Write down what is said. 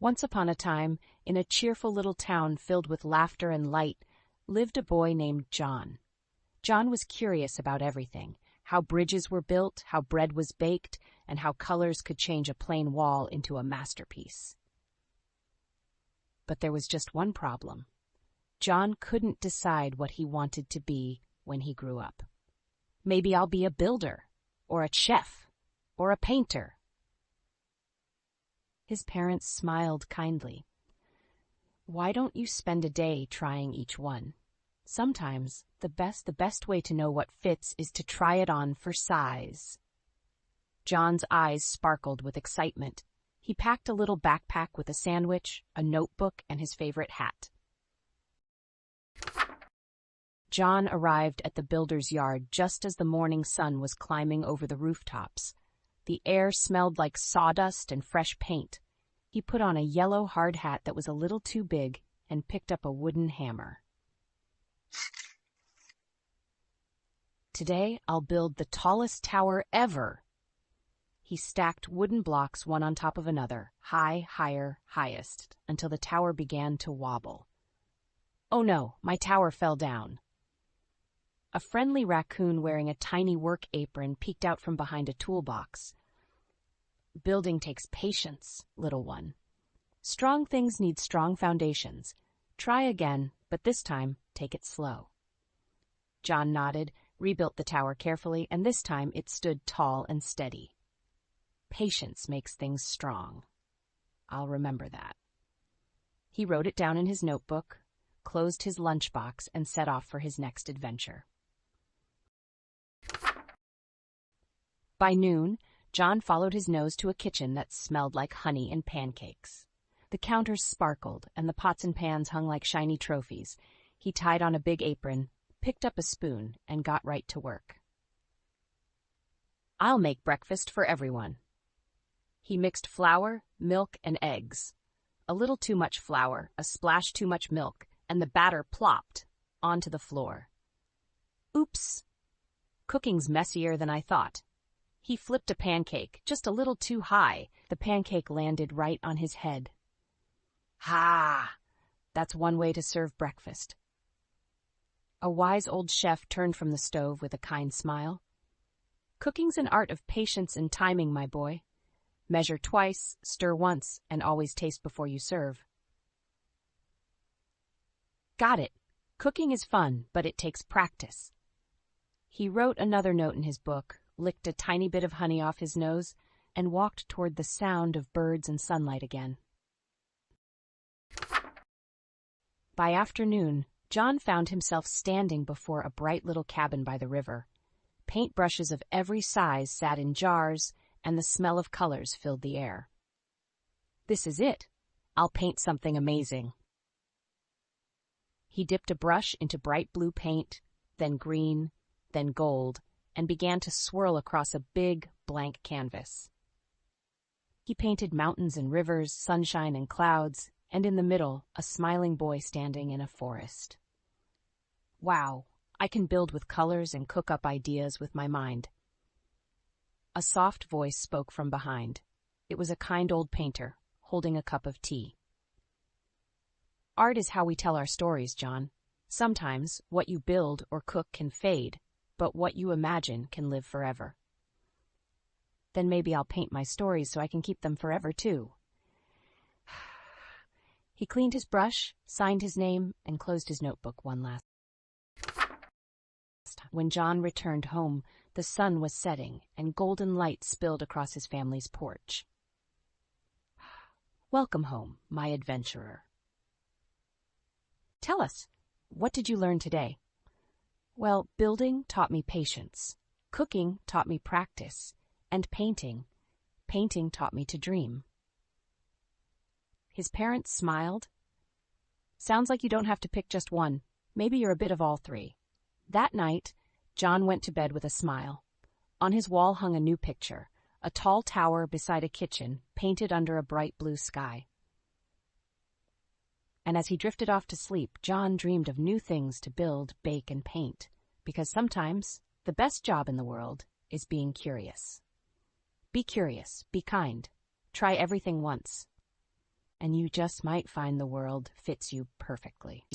Once upon a time, in a cheerful little town filled with laughter and light, lived a boy named John. John was curious about everything: how bridges were built, how bread was baked, and how colors could change a plain wall into a masterpiece. But there was just one problem. John couldn't decide what he wanted to be when he grew up. Maybe I'll be a builder, or a chef, or a painter. His parents smiled kindly. Why don't you spend a day trying each one? Sometimes the best way to know what fits is to try it on for size. John's eyes sparkled with excitement. He packed a little backpack with a sandwich, a notebook, and his favorite hat. John arrived at the builder's yard just as the morning sun was climbing over the rooftops. The air smelled like sawdust and fresh paint. He put on a yellow hard hat that was a little too big and picked up a wooden hammer. Today I'll build the tallest tower ever. He stacked wooden blocks one on top of another, high, higher, highest, until the tower began to wobble. Oh no, my tower fell down. A friendly raccoon wearing a tiny work apron peeked out from behind a toolbox. Building takes patience, little one. Strong things need strong foundations. Try again, but this time, take it slow. John nodded, rebuilt the tower carefully, and this time it stood tall and steady. Patience makes things strong. I'll remember that. He wrote it down in his notebook, closed his lunchbox, and set off for his next adventure. By noon, John followed his nose to a kitchen that smelled like honey and pancakes. The counters sparkled, and the pots and pans hung like shiny trophies. He tied on a big apron, picked up a spoon, and got right to work. I'll make breakfast for everyone. He mixed flour, milk, and eggs. A little too much flour, a splash too much milk, and the batter plopped onto the floor. Oops! Cooking's messier than I thought. He flipped a pancake, just a little too high. The pancake landed right on his head. Ha! That's one way to serve breakfast. A wise old chef turned from the stove with a kind smile. Cooking's an art of patience and timing, my boy. Measure twice, stir once, and always taste before you serve. Got it. Cooking is fun, but it takes practice. He wrote another note in his book, licked a tiny bit of honey off his nose, and walked toward the sound of birds and sunlight again. By afternoon, John found himself standing before a bright little cabin by the river. Paintbrushes of every size sat in jars, and the smell of colors filled the air. This is it. I'll paint something amazing. He dipped a brush into bright blue paint, then green, then gold, and began to swirl across a big, blank canvas. He painted mountains and rivers, sunshine and clouds, and in the middle, a smiling boy standing in a forest. Wow, I can build with colors and cook up ideas with my mind. A soft voice spoke from behind. It was a kind old painter, holding a cup of tea. Art is how we tell our stories, John. Sometimes what you build or cook can fade, but what you imagine can live forever. Then maybe I'll paint my stories so I can keep them forever, too. He cleaned his brush, signed his name, and closed his notebook one last time. When John returned home, the sun was setting, and golden light spilled across his family's porch. Welcome home, my adventurer. Tell us, what did you learn today? Well, building taught me patience, cooking taught me practice, and painting taught me to dream. His parents smiled. Sounds like you don't have to pick just one. Maybe you're a bit of all three. That night, John went to bed with a smile. On his wall hung a new picture, a tall tower beside a kitchen, painted under a bright blue sky. And as he drifted off to sleep, John dreamed of new things to build, bake, and paint, because sometimes the best job in the world is being curious. Be curious, be kind, try everything once. and you just might find the world fits you perfectly.